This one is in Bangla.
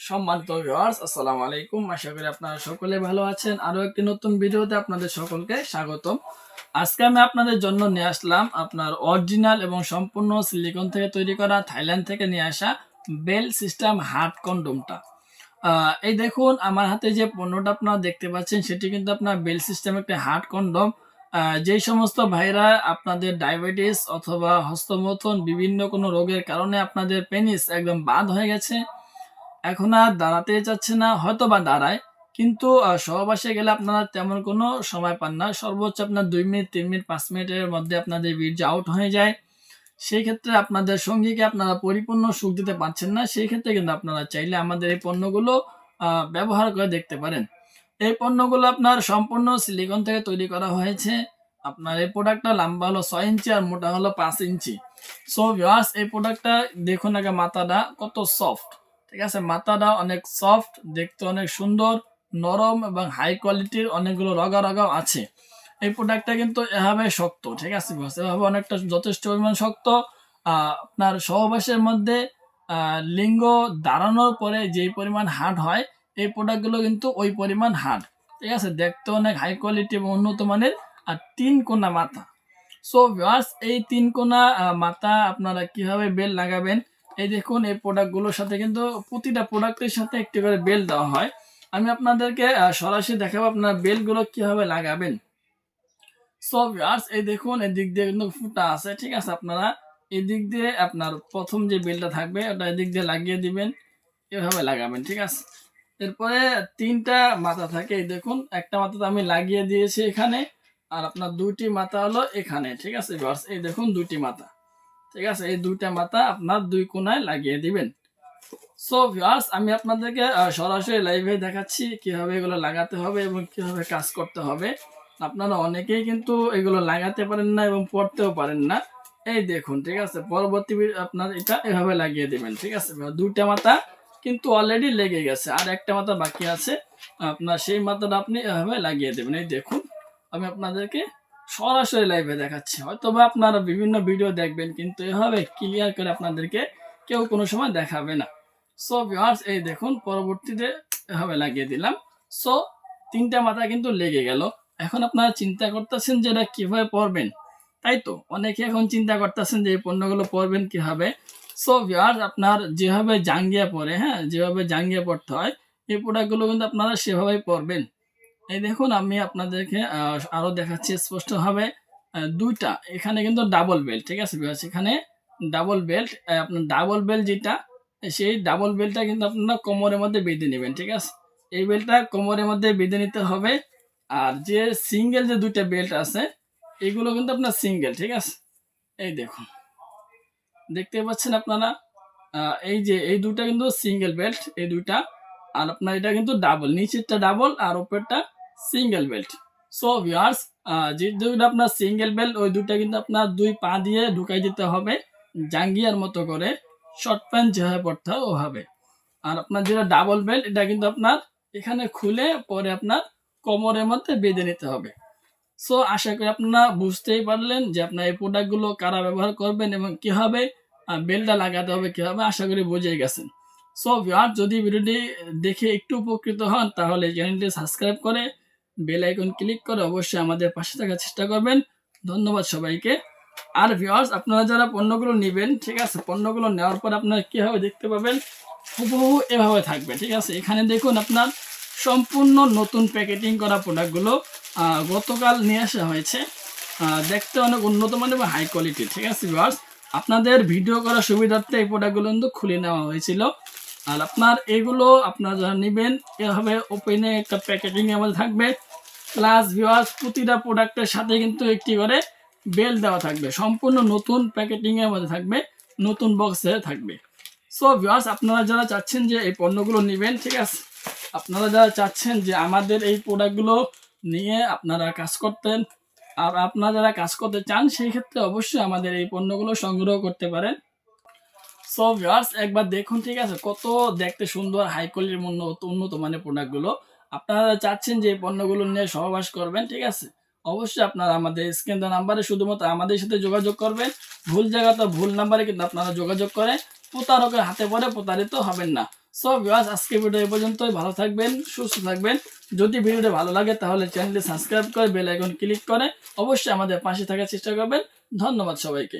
সম্মানিত ভিউয়ার্স, আসসালামু আলাইকুম। আশা করি আপনারা সকলে ভালো আছেন। আরো একটি নতুন ভিডিওতে আপনাদের সকলকে স্বাগতম। আজকে আমি আপনাদের জন্য নিয়ে আসলাম আপনার অরিজিনাল এবং সম্পূর্ণ সিলিকন থেকে তৈরি করা, থাইল্যান্ড থেকে নিয়ে আসা বেল সিস্টেম হার্ট কন্ডোমটা। এই দেখুন আমার হাতে যে পণ্যটা আপনারা দেখতে পাচ্ছেন সেটি কিন্তু আপনার বেল সিস্টেম একটা হার্ট কন্ডোম। যেই সমস্ত ভাইরা আপনাদের ডায়াবেটিস অথবা হস্তমৈথুন বিভিন্ন কোনো রোগের কারণে আপনাদের পেনিস একদম বাদ হয়ে গেছে, এখন আর দাঁড়াতে চাচ্ছে না, হয়তো বা দাঁড়ায়, কিন্তু সহবাসে গেলে আপনারা তেমন কোনো সময় পান না। সর্বোচ্চ আপনার 2 মিনিট, 3 মিনিট, 5 মিনিটের মধ্যে আপনাদের বীর্য আউট হয়ে যায়। সেই ক্ষেত্রে আপনাদের সঙ্গীকে আপনারা পরিপূর্ণ সুখ দিতে পারছেন না। সেই ক্ষেত্রে কিন্তু আপনারা চাইলে আমাদের এই পণ্যগুলো ব্যবহার করে দেখতে পারেন। এই পণ্যগুলো আপনার সম্পূর্ণ সিলিকন থেকে তৈরি করা হয়েছে। আপনার এই প্রোডাক্টটা লম্বা হলো 6 ইঞ্চি আর মোটা হলো 5 ইঞ্চি। সো ভিউয়ার্স, এই প্রোডাক্টটা দেখুন আগে মাথাটা কত সফট। ঠিক আছে, মাথাটা অনেক সফট, দেখতে অনেক সুন্দর, নরম এবং হাই কোয়ালিটির, অনেকগুলো রগা রগাও আছে। এই প্রোডাক্টটা কিন্তু এভাবে শক্ত, ঠিক আছে, এভাবে অনেকটা যথেষ্ট পরিমাণ শক্ত। আপনার সহবাসের মধ্যে লিঙ্গ দাঁড়ানোর পরে যেই পরিমাণ হার্ড হয়, এই প্রোডাক্টগুলো কিন্তু ওই পরিমাণ হার্ড। ঠিক আছে, দেখতে অনেক হাই কোয়ালিটি এবং উন্নত মানের। আর 3 কোনা মাথা। সো ভিউয়ার্স, এই 3 কোনা মাথা আপনারা কিভাবে বেল লাগাবেন, এই দেখুন এই প্রোডাক্টগুলোর সাথে কিন্তু প্রতিটা প্রোডাক্টের সাথে একটি করে বেল দেওয়া হয়। আমি আপনাদেরকে সরাসরি দেখাবো আপনারা বেলগুলো কিভাবে লাগাবেন। সো ভিউয়ার্স, এই দেখুন এদিক দিয়ে কিন্তু ফুটা আছে, ঠিক আছে, আপনারা এদিক দিয়ে আপনার প্রথম যে বেলটা থাকবে ওটা এদিক দিয়ে লাগিয়ে দিবেন, এভাবে লাগাবেন, ঠিক আছে। এরপরে 3টা মাথা থাকে, এই দেখুন একটা মাথা তো আমি লাগিয়ে দিয়েছি এখানে, আর আপনার 2টি মাথা হলো এখানে, ঠিক আছে ভিউয়ার্স, এই দেখুন 2টি মাথা, ঠিক আছে, এই 2টা মাথা আপনার 2 কোণায় লাগিয়ে দিবেন। সো ভিউয়ার্স, আমি আপনাদেরকে সরাসরি লাইভে দেখাচ্ছি কিভাবে এগুলো লাগাতে হবে এবং কিভাবে কাজ করতে হবে। আপনারা অনেকেই কিন্তু এগুলো লাগাতে পারেন না এবং পড়তেও পারেন না। এই দেখুন, ঠিক আছে, পরবর্তী আপনার এটা এভাবে লাগিয়ে দিবেন, ঠিক আছে। 2টা মাথা কিন্তু অলরেডি লেগে গেছে, আর একটা মাথা বাকি আছে। আপনার সেই মাথাটা আপনি এভাবে লাগিয়ে দেবেন। এই দেখুন আমি আপনাদেরকে সরাসরি লাইভে দেখাচ্ছি। হয়তো বা আপনারা বিভিন্ন ভিডিও দেখবেন, কিন্তু এভাবে ক্লিয়ার করে আপনাদেরকে কেউ কোনো সময় দেখাবে না। সো ভিউয়ার্স, এই দেখুন পরবর্তীতে এভাবে লাগিয়ে দিলাম। সো 3টা মাথা কিন্তু লেগে গেল। এখন আপনারা চিন্তা করতেছেন যে এটা কিভাবে পরবেন, তাই তো অনেকে এখন চিন্তা করতেছেন যে এই পণ্যগুলো পরবেন কিভাবে। সো ভিউয়ার্স, আপনার যেভাবে জাঙ্গিয়া পরে, হ্যাঁ, যেভাবে জাঙ্গিয়া পরতে হয়, এই প্রোডাক্টগুলো কিন্তু আপনারা সেভাবেই পরবেন। এই দেখুন আমি আপনাদেরকে আরো দেখাচ্ছি স্পষ্টভাবে। 2টা এখানে কিন্তু ডাবল বেল্ট, ঠিক আছে ভিউয়ার্স, এখানে ডাবল বেল্ট। আপনার ডাবল বেল্ট যেটা, সেই ডাবল বেল্টটা কিন্তু আপনারা কোমরের মধ্যে বেঁধে নেবেন, ঠিক আছে। এই বেল্টটা কোমরের মধ্যে বেঁধে নিতে হবে। আর যে সিঙ্গেল যে 2টা বেল্ট আছে, এগুলো কিন্তু আপনার সিঙ্গেল, ঠিক আছে। এই দেখুন দেখতে পাচ্ছেন আপনারা, এই যে এই 2টা কিন্তু সিঙ্গেল বেল্ট, এই 2টা। আর আপনার এটা কিন্তু ডাবল, নিচেরটা ডাবল আর উপরেরটা সিঙ্গেল বেল্ট। সো ভিউয়ার্স, যে 2টা আপনার সিঙ্গেল বেল্ট, ওই 2টা কিন্তু আপনার 2 পা দিয়ে ঢুকাই দিতে হবে জাঙ্গিয়ার মতো করে, শর্ট প্যান্ট যেভাবে পড়তে হয় ওভাবে। আর আপনার যেটা ডাবল বেল্ট, এটা কিন্তু আপনার এখানে খুলে পরে আপনার কোমরের মধ্যে বেঁধে নিতে হবে। সো আশা করি আপনারা বুঝতেই পারলেন যে আপনার এই প্রোডাক্টগুলো কারা ব্যবহার করবেন এবং কিভাবে বেলটা লাগাতে হবে, কিভাবে, আশা করি বুঝে গেছেন। সো ভিউয়ার, যদি ভিডিওটি দেখে একটু উপকৃত হন তাহলে চ্যানেলটি সাবস্ক্রাইব করে বেল আইকন ক্লিক করে অবশ্যই আমাদের পাশে থাকার চেষ্টা করবেন। ধন্যবাদ সবাইকে। আর ভিউয়ার্স, আপনারা যারা পণ্যগুলো নেবেন, ঠিক আছে, পণ্যগুলো নেওয়ার পর আপনারা কিভাবে দেখতে পাবেন, হুবহু এভাবে থাকবে, ঠিক আছে। এখানে দেখুন আপনার সম্পূর্ণ নতুন প্যাকেটিং করা প্রোডাক্টগুলো গতকাল নিয়ে আসা হয়েছে। দেখতে অনেক উন্নত মানের এবং হাই কোয়ালিটি, ঠিক আছে ভিউয়ার্স। আপনাদের ভিডিও করার সুবিধার্থে এই প্রোডাক্টগুলো কিন্তু খুলে নেওয়া হয়েছিল। আর আপনার এগুলো আপনারা যারা নেবেন, এভাবে ওপেনে একটা প্যাকেটিং এর মধ্যে থাকবে। প্লাস ভিউয়ার্স, প্রতিটা প্রোডাক্টের সাথে কিন্তু একটি করে বেল দেওয়া থাকবে, সম্পূর্ণ নতুন প্যাকেটিং এর মধ্যে থাকবে, নতুন বক্সে থাকবে। সো ভিউয়ার্স, আপনারা যারা চাচ্ছেন যে এই পণ্যগুলো নেবেন, ঠিক আছে, আপনারা যারা চাচ্ছেন যে আমাদের এই প্রোডাক্টগুলো নিয়ে আপনারা কাজ করতেন, আর আপনারা যারা কাজ করতে চান, সেই ক্ষেত্রে অবশ্যই আমাদের এই পণ্যগুলো সংগ্রহ করতে পারেন। সো ভিউয়ার্স, একবার দেখুন, ঠিক আছে, কত দেখতে সুন্দর, হাই কোয়ালিটির উন্নত মানের প্রোডাক্টগুলো। আপনারা চাচ্ছেন যে এই পণ্যগুলো নিয়ে সহবাস করবেন, ঠিক আছে, অবশ্যই আপনারা আমাদের স্ক্রিন দেওয়া নাম্বারে শুধুমাত্র আমাদের সাথে যোগাযোগ করবেন। ভুল জায়গা তো ভুল নাম্বারে কিন্তু আপনারা যোগাযোগ করে প্রতারকের হাতে পড়ে প্রতারিত হবেন না। সো ভিউয়ার্স, আজকে ভিডিও এই পর্যন্তই। ভালো থাকবেন, সুস্থ থাকবেন। যদি ভিডিওটা ভালো লাগে তাহলে চ্যানেলটি সাবস্ক্রাইব করে বেল আইকন ক্লিক করে অবশ্যই আমাদের পাশে থাকার চেষ্টা করবেন। ধন্যবাদ সবাইকে।